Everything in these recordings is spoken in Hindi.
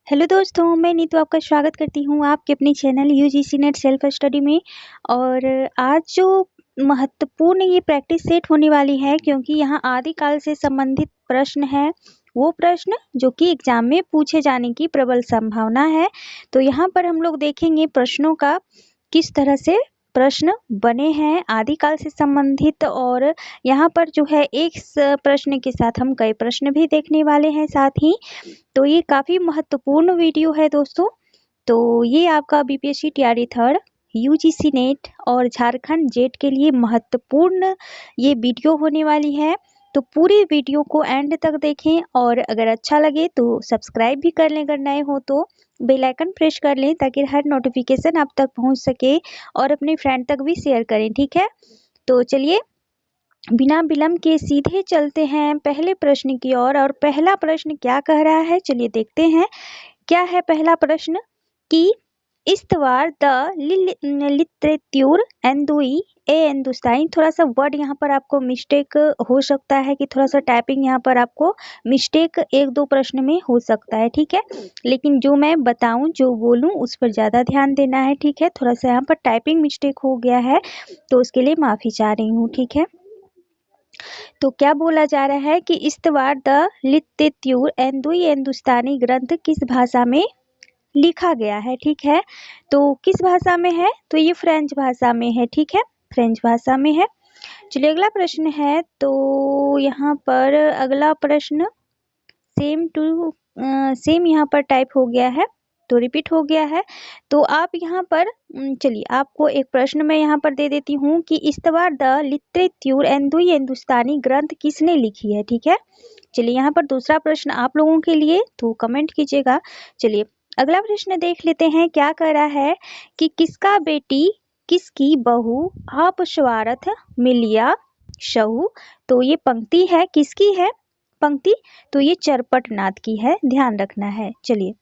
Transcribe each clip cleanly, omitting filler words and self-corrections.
हेलो दोस्तों, मैं नीतू आपका स्वागत करती हूँ आपके अपने channel UGC net self study में। और आज जो महत्वपूर्ण ये प्रैक्टिस सेट होने वाली है, क्योंकि यहाँ आदिकाल से संबंधित प्रश्न है, वो प्रश्न जो कि एग्जाम में पूछे जाने की प्रबल संभावना है। तो यहाँ पर हम लोग देखेंगे प्रश्नों का किस तरह से प्रश्न बने हैं आदिकाल से संबंधित। और यहाँ पर जो है एक प्रश्न के साथ हम कई प्रश्न भी देखने वाले हैं साथ ही। तो ये काफ़ी महत्वपूर्ण वीडियो है दोस्तों। तो ये आपका BPSC TRE third, UGC net और झारखंड जेट के लिए महत्वपूर्ण ये वीडियो होने वाली है। तो पूरी वीडियो को एंड तक देखें और अगर अच्छा लगे तो सब्सक्राइब भी कर लें, अगर नए हो तो बेल आइकन प्रेस कर लें ताकि हर नोटिफिकेशन आप तक पहुंच सके और अपने फ्रेंड तक भी शेयर करें, ठीक है। तो चलिए बिना विलंब के सीधे चलते हैं पहले प्रश्न की ओर। और पहला प्रश्न क्या कह रहा है, चलिए देखते हैं। क्या है पहला प्रश्न कि इस्तवार द लिटरेट्यूर एंदुई ए हिंदुस्तानी। थोड़ा सा वर्ड यहाँ पर आपको मिस्टेक हो सकता है कि थोड़ा सा टाइपिंग यहाँ पर आपको मिस्टेक एक दो प्रश्न में हो सकता है, ठीक है। लेकिन जो मैं बताऊं जो बोलूं उस पर ज़्यादा ध्यान देना है, ठीक है। थोड़ा सा यहाँ पर टाइपिंग मिस्टेक हो गया है तो उसके लिए माफ़ी चाह रही हूँ, ठीक है। तो क्या बोला जा रहा है कि इस्तवार द लिटरेट्यूर एंदुई हिंदुस्तानी ग्रंथ किस भाषा में लिखा गया है, ठीक है। तो किस भाषा में है, तो ये फ्रेंच भाषा में है, ठीक है, फ्रेंच भाषा में है। चलिए अगला प्रश्न है। तो यहाँ पर अगला प्रश्न सेम यहाँ पर टाइप हो गया है, तो रिपीट हो गया है। तो आप यहाँ पर चलिए आपको एक प्रश्न मैं यहाँ पर दे देती हूँ कि इस्तवार द लिटरेट्यूर एंदुई हिंदुस्तानी ग्रंथ किसने लिखी है, ठीक है। चलिए यहाँ पर दूसरा प्रश्न आप लोगों के लिए, तो कमेंट कीजिएगा। चलिए अगला प्रश्न देख लेते हैं। क्या कह रहा है कि किसका बेटी किसकी बहू आप स्वार्थ मिलिया शहू। तो ये पंक्ति है, किसकी है पंक्ति, तो ये चरपट नाथ की है, ध्यान रखना है। चलिए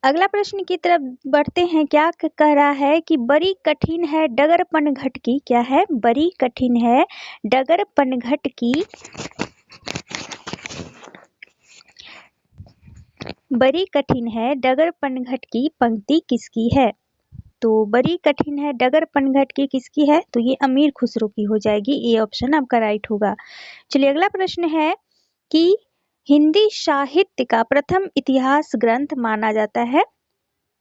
अगला प्रश्न की तरफ बढ़ते हैं। क्या कह रहा है कि बड़ी कठिन है डगर पनघट की। क्या है, बड़ी कठिन है डगर पनघट की, बड़ी कठिन है डगर पनघट की पंक्ति किसकी है। तो बड़ी कठिन है डगर पनघट की किसकी है, तो ये अमीर खुसरो की हो जाएगी, ये ऑप्शन आपका राइट होगा। चलिए अगला प्रश्न है कि हिंदी साहित्य का प्रथम इतिहास ग्रंथ माना जाता है।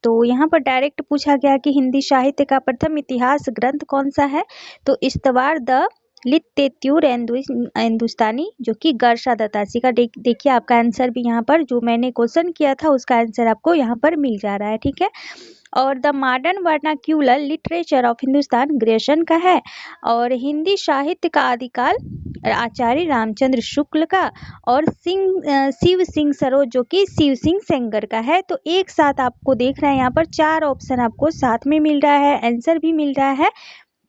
तो यहाँ पर डायरेक्ट पूछा गया कि हिंदी साहित्य का प्रथम इतिहास ग्रंथ कौन सा है, तो इस्तवार द लिटरेट्यूर हिंदुस्तानी, जो कि गर्षा दत्तासी का। देखिए आपका आंसर भी यहाँ पर जो मैंने क्वेश्चन किया था उसका आंसर आपको यहाँ पर मिल जा रहा है, ठीक है। और the modern vernacular literature of Hindustan Grecian का है। और हिंदी साहित्य का आदिकाल आचार्य रामचंद्र शुक्ल का। और शिव सिंह सरोज, जो कि शिव सिंह सेंगर का है। तो एक साथ आपको देख रहे हैं यहाँ पर चार ऑप्शन आपको साथ में मिल रहा है, आंसर भी मिल रहा है,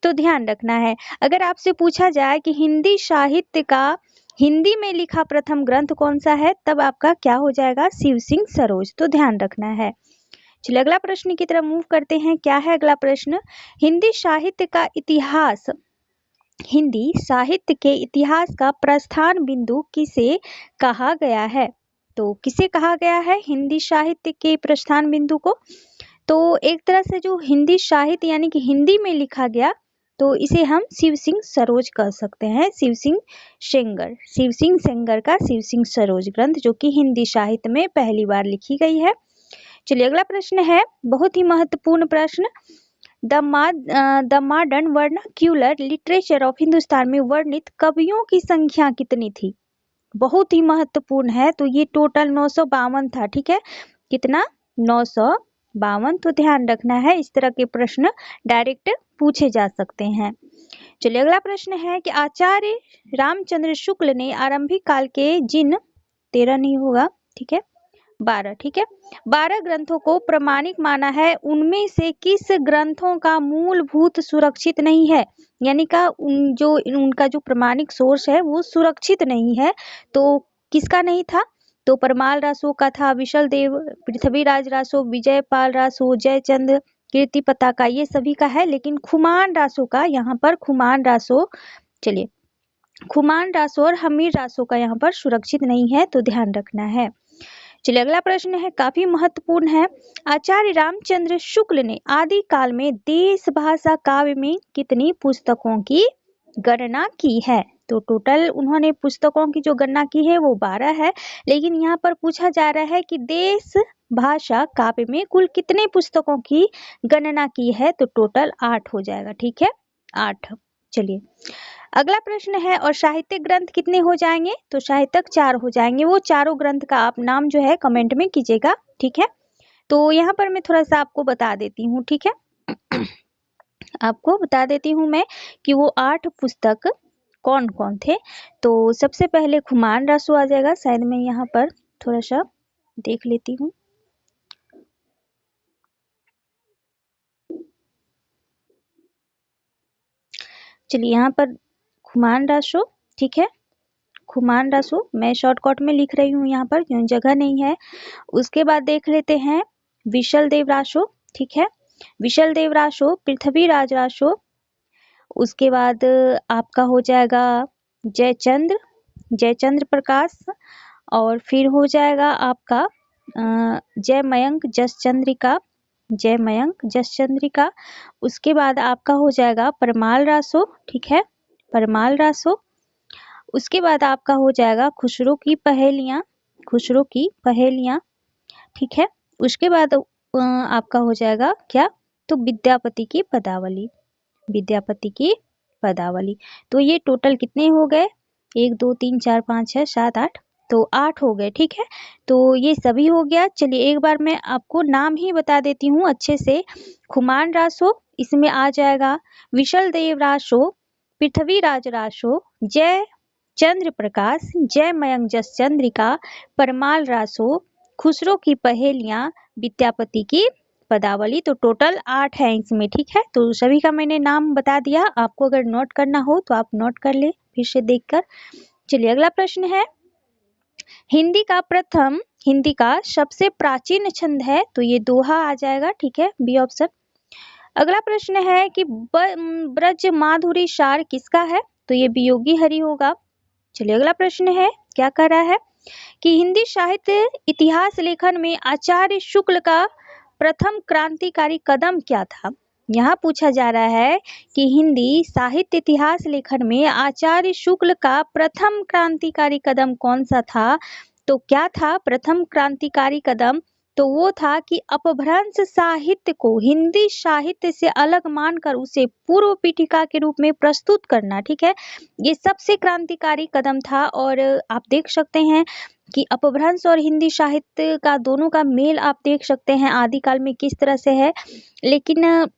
तो ध्यान रखना है। अगर आपसे पूछा जाए कि हिंदी साहित्य का हिंदी में लिखा प्रथम ग्रंथ कौन सा है, तब आपका क्या हो जाएगा, शिव सिंह सरोज, तो ध्यान रखना है। चलिए अगला प्रश्न की तरफ मूव करते हैं। क्या है अगला प्रश्न, हिंदी साहित्य का इतिहास, हिंदी साहित्य के इतिहास का प्रस्थान बिंदु किसे कहा गया है। तो किसे कहा गया है हिंदी साहित्य के प्रस्थान बिंदु को, तो एक तरह से जो हिंदी साहित्य यानी कि हिंदी में लिखा गया, तो इसे हम शिव सिंह सरोज कह सकते हैं, शिव सिंह सेंगर का शिव सिंह सरोज ग्रंथ, जो कि हिंदी साहित्य में पहली बार लिखी गई है। चलिए अगला प्रश्न है, बहुत ही महत्वपूर्ण प्रश्न, the modern vernacular literature of Hindustan में वर्णित कवियों की संख्या कितनी थी। बहुत ही महत्वपूर्ण है, तो ये टोटल 952 था, ठीक है। कितना, 952, तो ध्यान रखना है, इस तरह के प्रश्न डायरेक्ट पूछे जा सकते हैं। चलिए अगला प्रश्न है कि आचार्य रामचंद्र शुक्ल ने आरंभिक काल के जिन 13 नहीं होगा, ठीक है 12, ठीक है 12 ग्रंथों को प्रमाणिक माना है, उनमें से किस ग्रंथों का मूलभूत सुरक्षित नहीं है, यानी का उनका जो प्रमाणिक सोर्स है वो सुरक्षित नहीं है। तो किसका नहीं था, तो परमाल रासो का था, विशल देव, पृथ्वीराज रासो, विजयपाल रासो, जयचंद, कीर्ति पताका, ये सभी का है। लेकिन खुमान रासो का यहाँ पर खुमान रासो, चलिए खुमान रासो और हमीर रासो का यहाँ पर सुरक्षित नहीं है, तो ध्यान रखना है। चलिए अगला प्रश्न है, काफी महत्वपूर्ण है। आचार्य रामचंद्र शुक्ल ने आदि काल में देश भाषा काव्य में कितनी पुस्तकों की गणना की है? तो टोटल उन्होंने पुस्तकों की जो गणना की है वो 12 है, लेकिन यहाँ पर पूछा जा रहा है कि देश भाषा काव्य में कुल कितने पुस्तकों की गणना की है? तो टोटल 8 हो जाएगा। ठीक है, 8। चलिए अगला प्रश्न है, और साहित्यिक ग्रंथ कितने हो जाएंगे? तो साहित्यिक 4 हो जाएंगे। वो चारों ग्रंथ का आप नाम जो है कमेंट में कीजिएगा। ठीक है, तो यहाँ पर मैं थोड़ा सा आपको बता देती हूँ। ठीक है, आपको बता देती हूँ मैं कि वो 8 पुस्तक कौन कौन थे। तो सबसे पहले खुमान रासो आ जाएगा, शायद मैं यहाँ पर थोड़ा सा देख लेती हूँ। चलिए यहाँ पर खुमान रासो, ठीक है, खुमान रासो मैं शॉर्टकट में लिख रही हूँ यहाँ पर, क्यों जगह नहीं है। उसके बाद देख लेते हैं विशल देव रासो, ठीक है, विशल देव रासो, पृथ्वीराज रासो। उसके बाद आपका हो जाएगा जयचंद्र प्रकाश, और फिर हो जाएगा आपका जयमयंक जसचंद्रिका। उसके बाद आपका हो जाएगा परमाल रासो, ठीक है, परमाल रासो। उसके बाद आपका हो जाएगा खुसरो की पहेलियां, ठीक है। उसके बाद आपका हो जाएगा क्या? तो विद्यापति की पदावली। तो ये टोटल कितने हो गए? 1 2 3 4 5 6 7 8, तो 8 हो गए। ठीक है, तो ये सभी हो गया। चलिए एक बार मैं आपको नाम ही बता देती हूँ अच्छे से। खुमान रासो इसमें आ जाएगा, विशल देव रासो, पृथ्वीराज रासो, जय चंद्र प्रकाश, जयमयंक जसचंद्रिका, परमाल रासो, खुसरो की पहेलियां, विद्यापति की पदावली। तो टोटल 8 है इसमें। ठीक है, तो सभी का मैंने नाम बता दिया। आपको अगर नोट करना हो तो आप नोट कर ले फिर से देखकर। चलिए अगला प्रश्न है, हिंदी का सबसे प्राचीन छंद है? तो ये दोहा आ जाएगा। ठीक है, बी ऑप्शन। अगला प्रश्न है कि ब्रज माधुरी सार किसका है? तो ये वियोगी हरि होगा। चलिए अगला प्रश्न है, क्या कह रहा है कि हिंदी साहित्य इतिहास लेखन में आचार्य शुक्ल का प्रथम क्रांतिकारी कदम क्या था? यहाँ पूछा जा रहा है कि हिंदी साहित्य इतिहास लेखन में आचार्य शुक्ल का प्रथम क्रांतिकारी कदम कौन सा था? तो क्या था प्रथम क्रांतिकारी कदम? तो वो था कि अपभ्रंश साहित्य को हिंदी साहित्य से अलग मानकर उसे पूर्व पीठिका के रूप में प्रस्तुत करना। ठीक है, ये सबसे क्रांतिकारी कदम था। और आप देख सकते हैं कि अपभ्रंश और हिंदी साहित्य का दोनों का मेल आप देख सकते हैं आदिकाल में किस तरह से है। लेकिन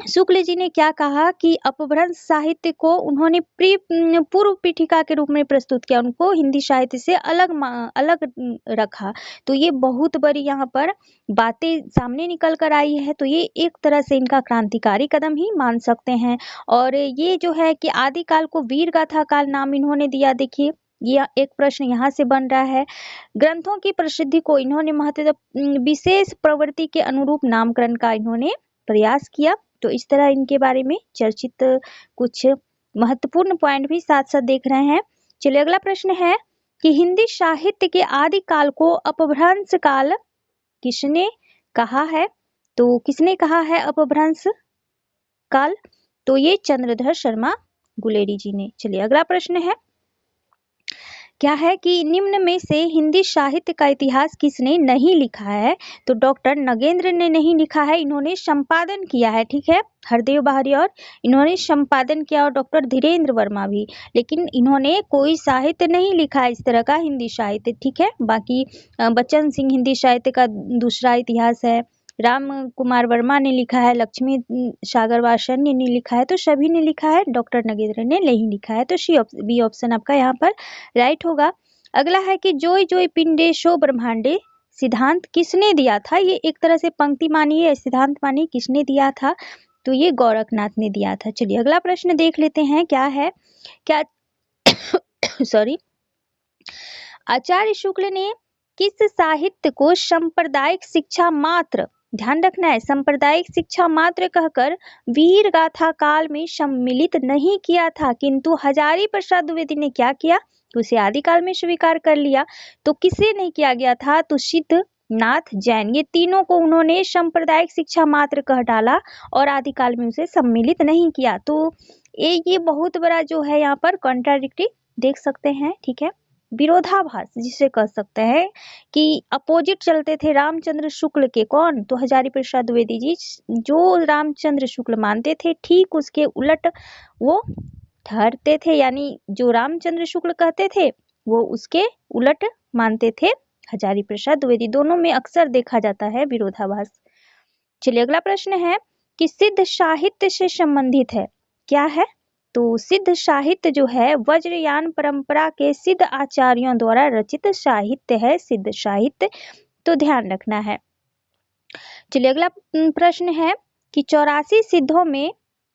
शुक्ल जी ने क्या कहा कि अपभ्रंश साहित्य को उन्होंने पूर्व पीठिका के रूप में प्रस्तुत किया, उनको हिंदी साहित्य से अलग रखा। तो ये बहुत बड़ी यहाँ पर बातें सामने निकल कर आई है। तो ये एक तरह से इनका क्रांतिकारी कदम ही मान सकते हैं। और ये जो है कि आदिकाल को वीर गाथा काल नाम इन्होंने दिया। देखिए यह एक प्रश्न यहाँ से बन रहा है। ग्रंथों की प्रसिद्धि को इन्होंने महत्व विशेष प्रवृत्ति के अनुरूप नामकरण का इन्होंने प्रयास किया। तो इस तरह इनके बारे में चर्चित कुछ महत्वपूर्ण पॉइंट भी साथ साथ देख रहे हैं। चलिए अगला प्रश्न है कि हिंदी साहित्य के आदि काल को अपभ्रंश काल किसने कहा है? तो किसने कहा है अपभ्रंश काल? तो ये चंद्रधर शर्मा गुलेरी जी ने। चलिए अगला प्रश्न है, क्या है कि निम्न में से हिंदी साहित्य का इतिहास किसने नहीं लिखा है? तो डॉक्टर नगेंद्र ने नहीं लिखा है, इन्होंने संपादन किया है। ठीक है, हरदेव बहारी और इन्होंने संपादन किया, और डॉक्टर धीरेन्द्र वर्मा भी। लेकिन इन्होंने कोई साहित्य नहीं लिखा है इस तरह का हिंदी साहित्य। ठीक है, बाकी बच्चन सिंह हिंदी साहित्य का दूसरा इतिहास है, राम कुमार वर्मा ने लिखा है, लक्ष्मी सागर वासन्य ने लिखा है, तो सभी ने लिखा है, डॉक्टर नगेंद्र ने नहीं लिखा है। तो बी ऑप्शन आपका यहाँ पर राइट होगा। अगला है कि जोय जोय पिंडे शो ब्रह्मांडे सिद्धांत किसने दिया था? ये एक तरह से पंक्ति मानिए, सिद्धांत मानिए, किसने दिया था? तो ये गोरखनाथ ने दिया था। चलिए अगला प्रश्न देख लेते हैं, क्या है, क्या सॉरी, आचार्य शुक्ल ने किस साहित्य को सांप्रदायिक शिक्षा मात्र, ध्यान रखना है, सांप्रदायिक शिक्षा मात्र कहकर वीर गाथा काल में सम्मिलित नहीं किया था, किंतु हजारी प्रसाद द्विवेदी ने क्या किया? तो उसे आदिकाल में स्वीकार कर लिया। तो किसे नहीं किया गया था, तो सिद्धनाथ जैन, ये तीनों को उन्होंने सांप्रदायिक शिक्षा मात्र कह डाला और आदिकाल में उसे सम्मिलित नहीं किया। तो ये बहुत बड़ा जो है यहाँ पर कॉन्ट्राडिक्टी देख सकते हैं, ठीक है, विरोधाभास जिसे कह सकते हैं कि अपोजिट चलते थे रामचंद्र शुक्ल के, कौन, तो हजारी प्रसाद द्विवेदी जी, जो रामचंद्र शुक्ल मानते थे ठीक उसके उलट वो ठहरते थे, यानी जो रामचंद्र शुक्ल कहते थे वो उसके उलट मानते थे हजारी प्रसाद द्विवेदी। दोनों में अक्सर देखा जाता है विरोधाभास। चलिए अगला प्रश्न है कि सिद्ध साहित्य से संबंधित है, क्या है, तो सिद्ध साहित्य जो है वज्रयान परंपरा के सिद्ध आचार्यों द्वारा रचित साहित्य है सिद्ध साहित्य, तो ध्यान रखना है। चलिए अगला प्रश्न है कि 84 सिद्धों में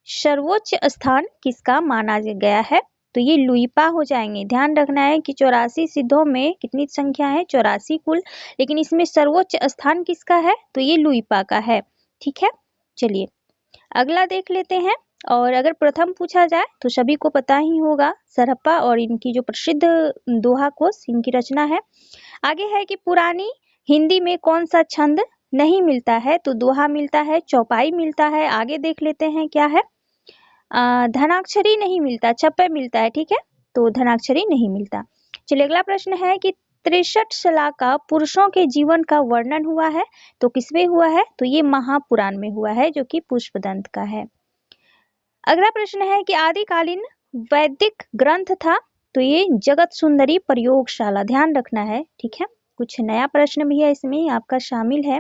सर्वोच्च स्थान किसका माना गया है, तो ये लुइपा हो जाएंगे। ध्यान रखना है कि 84 सिद्धों में कितनी संख्या है, 84 कुल, लेकिन इसमें सर्वोच्च स्थान किसका है, तो ये लुइपा का है, ठीक है। चलिए अगला देख लेते हैं, और अगर प्रथम पूछा जाए तो सभी को पता ही होगा, सरहप्पा और इनकी जो प्रसिद्ध दोहा कोश इनकी रचना है। आगे है कि पुरानी हिंदी में कौन सा छंद नहीं मिलता है, तो दोहा मिलता है, चौपाई मिलता है, आगे देख लेते हैं क्या है, धनाक्षरी नहीं मिलता, छप्पे मिलता है, ठीक है, तो धनाक्षरी नहीं मिलता। चलिए अगला प्रश्न है कि 63 शलाका का पुरुषों के जीवन का वर्णन हुआ है, तो किसमें हुआ है, तो ये महापुराण में हुआ है जो कि पुष्पदंत का है। अगला प्रश्न है कि आदिकालीन वैदिक ग्रंथ था, तो ये जगत सुंदरी प्रयोगशाला, ध्यान रखना है, ठीक है, कुछ नया प्रश्न भी है इसमें आपका शामिल है।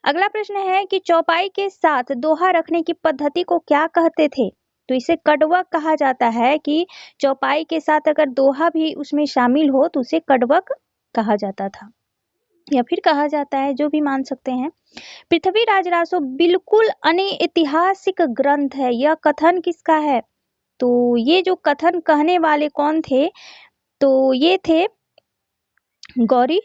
अगला प्रश्न है कि चौपाई के साथ दोहा रखने की पद्धति को क्या कहते थे, तो इसे कड़वक कहा जाता है, कि चौपाई के साथ अगर दोहा भी उसमें शामिल हो तो उसे कड़वक कहा जाता था, या फिर कहा जाता है, जो भी मान सकते हैं। पृथ्वीराज रासो बिल्कुल अनैतिहासिक ग्रंथ है, यह कथन किसका है, तो ये जो कथन कहने वाले कौन थे, तो ये थे गौरी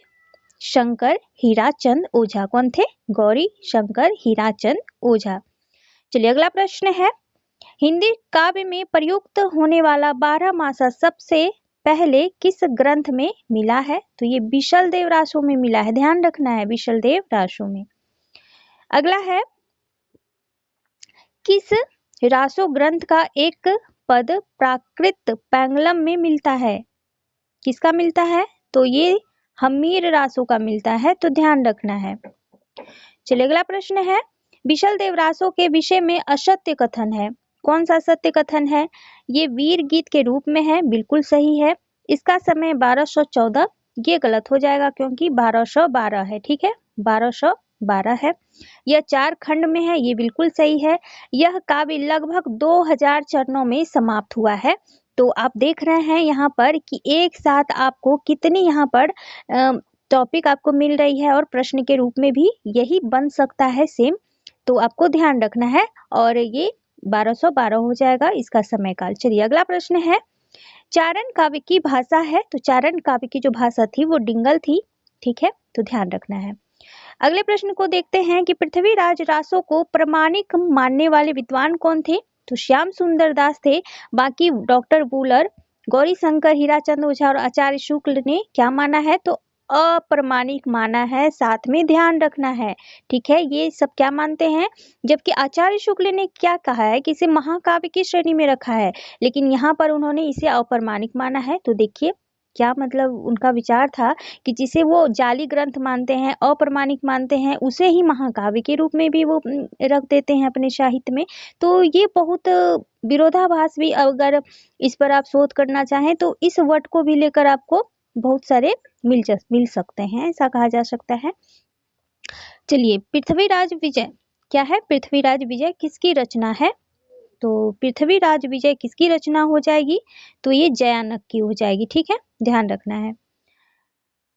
शंकर हीराचंद ओझा। कौन थे, गौरी शंकर हीराचंद ओझा। चलिए अगला प्रश्न है, हिंदी काव्य में प्रयुक्त होने वाला 12 मासा सबसे पहले किस ग्रंथ में मिला है, तो ये विशल देव रासो में मिला है, ध्यान रखना है, विशल देव रासो में। अगला है, किस रासो ग्रंथ का एक पद प्राकृत पैंगलम में मिलता है, किसका मिलता है, तो ये हमीर रासो का मिलता है, तो ध्यान रखना है। चलिए अगला प्रश्न है, विशल देव रासो के विषय में असत्य कथन है, कौन सा सत्य कथन है, ये वीर गीत के रूप में है, बिल्कुल सही है। इसका समय 1214, ये गलत हो जाएगा क्योंकि 1212 है, ठीक है, 1212 है। यह 4 खंड में है, ये बिल्कुल सही है। यह काव्य लगभग 2000 चरणों में समाप्त हुआ है। तो आप देख रहे हैं यहाँ पर कि एक साथ आपको कितनी यहाँ पर टॉपिक आपको मिल रही है, और प्रश्न के रूप में भी यही बन सकता है सेम, तो आपको ध्यान रखना है, और ये 1212 हो जाएगा इसका समय काल। चलिए अगला प्रश्न है, चारण काव्य की भाषा है, तो चारण काव्य की जो भाषा थी वो डिंगल थी, ठीक है, तो ध्यान रखना है। अगले प्रश्न को देखते हैं कि पृथ्वीराज रासो को प्रमाणिक मानने वाले विद्वान कौन थे, तो श्याम सुंदर दास थे, बाकी डॉक्टर वूलर, गौरी शंकर हीराचंद ओझा और आचार्य शुक्ल ने क्या माना है, तो अप्रमाणिक माना है, साथ में ध्यान रखना है, ठीक है, ये सब क्या मानते हैं। जबकि आचार्य शुक्ल ने क्या कहा है कि इसे महाकाव्य की श्रेणी में रखा है, लेकिन यहाँ पर उन्होंने इसे अप्रमाणिक माना है। तो देखिए क्या मतलब उनका विचार था कि जिसे वो जाली ग्रंथ मानते हैं, अप्रमाणिक मानते हैं, उसे ही महाकाव्य के रूप में भी वो रख देते हैं अपने साहित्य में। तो ये बहुत विरोधाभास भी, अगर इस पर आप शोध करना चाहें तो इस वर्ड को भी लेकर आपको बहुत सारे मिल सकते हैं, ऐसा कहा जा सकता है। चलिए पृथ्वीराज विजय क्या है, पृथ्वीराज विजय किसकी रचना है, तो पृथ्वीराज विजय किसकी रचना हो जाएगी, तो ये जयानक की हो जाएगी, ठीक है, ध्यान रखना है।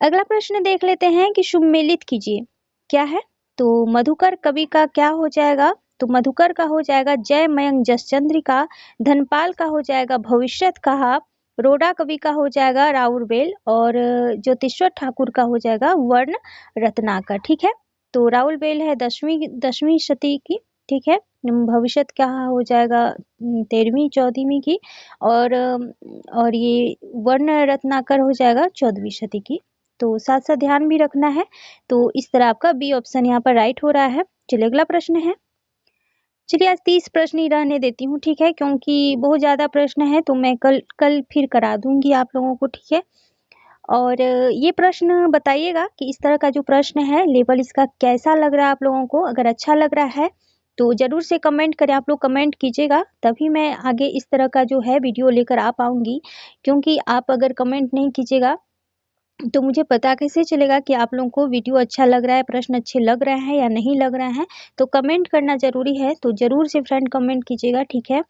अगला प्रश्न देख लेते हैं कि सुमेलित कीजिए, क्या है, तो मधुकर कवि का क्या हो जाएगा, तो मधुकर का हो जाएगा जय मयंक जसचंद्रिका, धनपाल का हो जाएगा भविष्यत कहा, रोडा कवि का हो जाएगा राउरबेल, और ज्योतिश्वर ठाकुर का हो जाएगा वर्ण रत्नाकर, ठीक है। तो राउरबेल है 10वीं शती की, ठीक है, भविष्य क्या हो जाएगा 13वीं 14वीं की, और ये वर्ण रत्नाकर हो जाएगा 14वीं सदी की। तो साथ साथ ध्यान भी रखना है। तो इस तरह आपका बी ऑप्शन यहाँ पर राइट हो रहा है। चलिए अगला प्रश्न है। चलिए आज 30 प्रश्न ही रहने देती हूँ, ठीक है, क्योंकि बहुत ज़्यादा प्रश्न है तो मैं कल फिर करा दूंगी आप लोगों को, ठीक है। और ये प्रश्न बताइएगा कि इस तरह का जो प्रश्न है लेवल इसका कैसा लग रहा है आप लोगों को। अगर अच्छा लग रहा है तो जरूर से कमेंट करें, आप लोग कमेंट कीजिएगा, तभी मैं आगे इस तरह का जो है वीडियो लेकर आ पाऊंगी। क्योंकि आप अगर कमेंट नहीं कीजिएगा तो मुझे पता कैसे चलेगा कि आप लोगों को वीडियो अच्छा लग रहा है, प्रश्न अच्छे लग रहे हैं या नहीं लग रहे हैं। तो कमेंट करना जरूरी है, तो जरूर से फ्रेंड कमेंट कीजिएगा, ठीक है।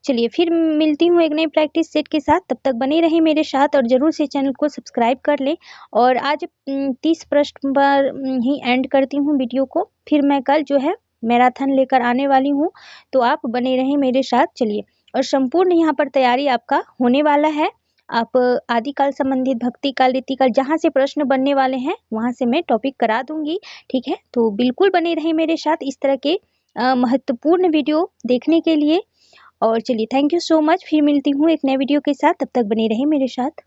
चलिए फिर मिलती हूँ एक नई प्रैक्टिस सेट के साथ, तब तक बने रहिए मेरे साथ और जरूर से चैनल को सब्सक्राइब कर लें। और आज 30 प्रश्न पर ही एंड करती हूँ वीडियो को, फिर मैं कल जो है मैराथन लेकर आने वाली हूँ, तो आप बने रहें मेरे साथ। चलिए, और संपूर्ण यहाँ पर तैयारी आपका होने वाला है। आप आदिकाल संबंधित, भक्ति काल, रीतिकाल, जहाँ से प्रश्न बनने वाले हैं वहाँ से मैं टॉपिक करा दूंगी, ठीक है। तो बिल्कुल बने रहें मेरे साथ इस तरह के महत्वपूर्ण वीडियो देखने के लिए। और चलिए थैंक यू सो मच, फिर मिलती हूँ एक नए वीडियो के साथ, तब तक बने रहें मेरे साथ।